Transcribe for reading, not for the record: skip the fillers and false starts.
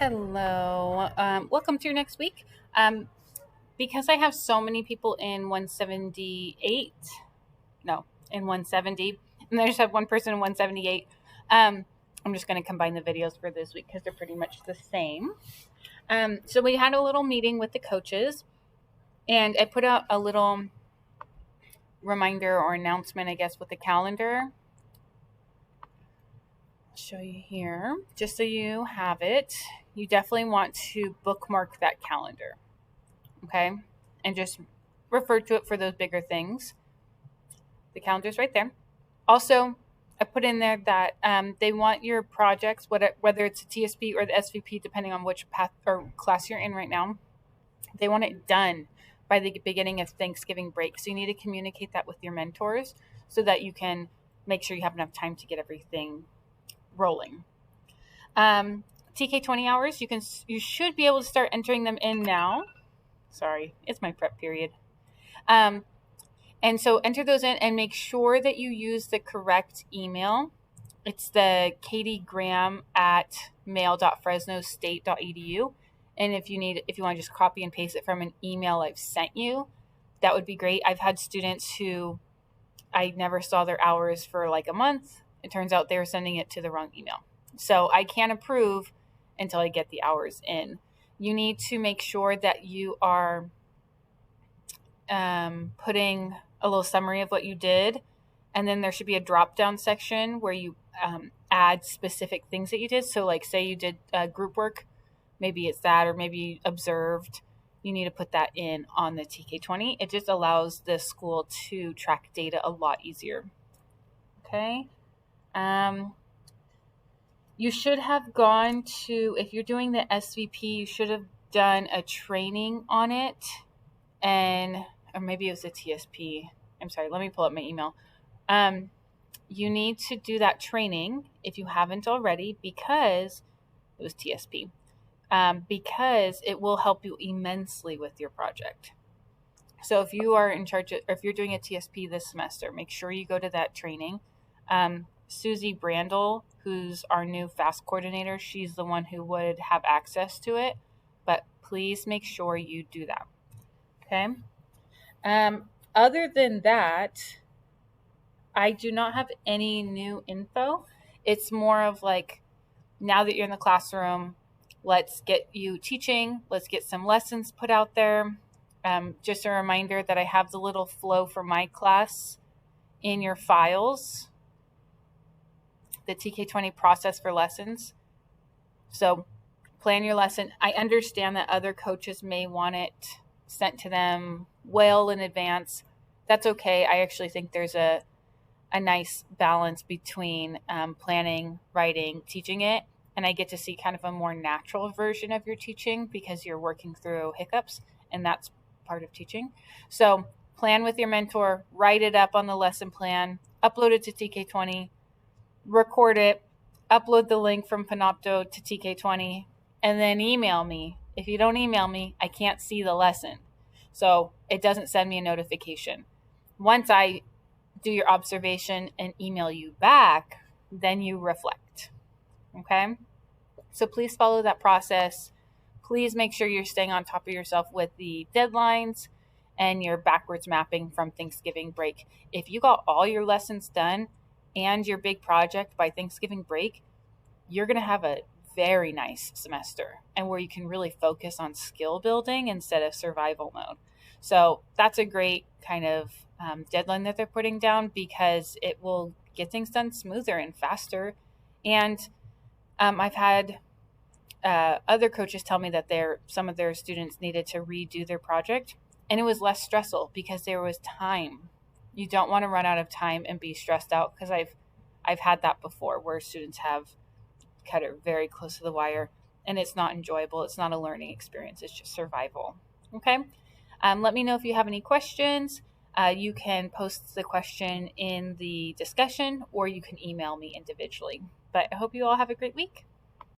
Hello. Welcome to your next week. Because I have so many people in 178, no, in 170, and I just have one person in 178, I'm just going to combine the videos for this week because they're pretty much the same. So we had a little meeting with the coaches, and I put out a little reminder or announcement, I guess, with the calendar. I'll show you here, just so you have it. You definitely want to bookmark that calendar. Okay, and just refer to it for those bigger things. The calendar's right there. Also, I put in there that they want your projects, whether it's a TSP or the SVP, depending on which path or class you're in right now, they want it done by the beginning of Thanksgiving break. So you need to communicate that with your mentors so that you can make sure you have enough time to get everything rolling. TK 20 hours, you should be able to start entering them in now. Sorry, it's my prep period. And so enter those in and make sure that you use the correct email. It's the katiegraham@mail.fresnostate.edu. And if you want to just copy and paste it from an email I've sent you, that would be great. I've had students who I never saw their hours for like a month. It turns out they were sending it to the wrong email. So I can't approve until I get the hours in. You need to make sure that you are putting a little summary of what you did. And then there should be a drop-down section where you add specific things that you did. So like say you did group work, maybe it's that, or maybe you observed. You need to put that in on the TK20. It just allows the school to track data a lot easier. Okay. You should have gone to, if you're doing the SVP, you should have done a training on it, or maybe it was a TSP. I'm sorry, let me pull up my email. You need to do that training if you haven't already, because it was TSP, because it will help you immensely with your project. So if you are in charge of, or if you're doing a TSP this semester, make sure you go to that training. Susie Brandel, who's our new FAST coordinator, she's the one who would have access to it, but please make sure you do that. Okay. Other than that, I do not have any new info. It's more of like, now that you're in the classroom, let's get you teaching. Let's get some lessons put out there. Just a reminder that I have the little flow for my class in your files, the TK20 process for lessons. So plan your lesson. I understand that other coaches may want it sent to them well in advance. That's okay. I actually think there's a nice balance between planning, writing, teaching it, and I get to see kind of a more natural version of your teaching because you're working through hiccups, and that's part of teaching. So plan with your mentor, write it up on the lesson plan, upload it to TK20, record it, upload the link from Panopto to TK20, and then email me. If you don't email me, I can't see the lesson. So it doesn't send me a notification. Once I do your observation and email you back, then you reflect. Okay? So please follow that process. Please make sure you're staying on top of yourself with the deadlines and your backwards mapping from Thanksgiving break. If you got all your lessons done and your big project by Thanksgiving break, you're going to have a very nice semester, and where you can really focus on skill building instead of survival mode. So that's a great kind of deadline that they're putting down, because it will get things done smoother and faster. And I've had other coaches tell me that some of their students needed to redo their project, and it was less stressful because there was time. You don't want to run out of time and be stressed out, because I've had that before where students have cut it very close to the wire and it's not enjoyable. It's not a learning experience. It's just survival. Okay. Let me know if you have any questions. You can post the question in the discussion, or you can email me individually. But I hope you all have a great week.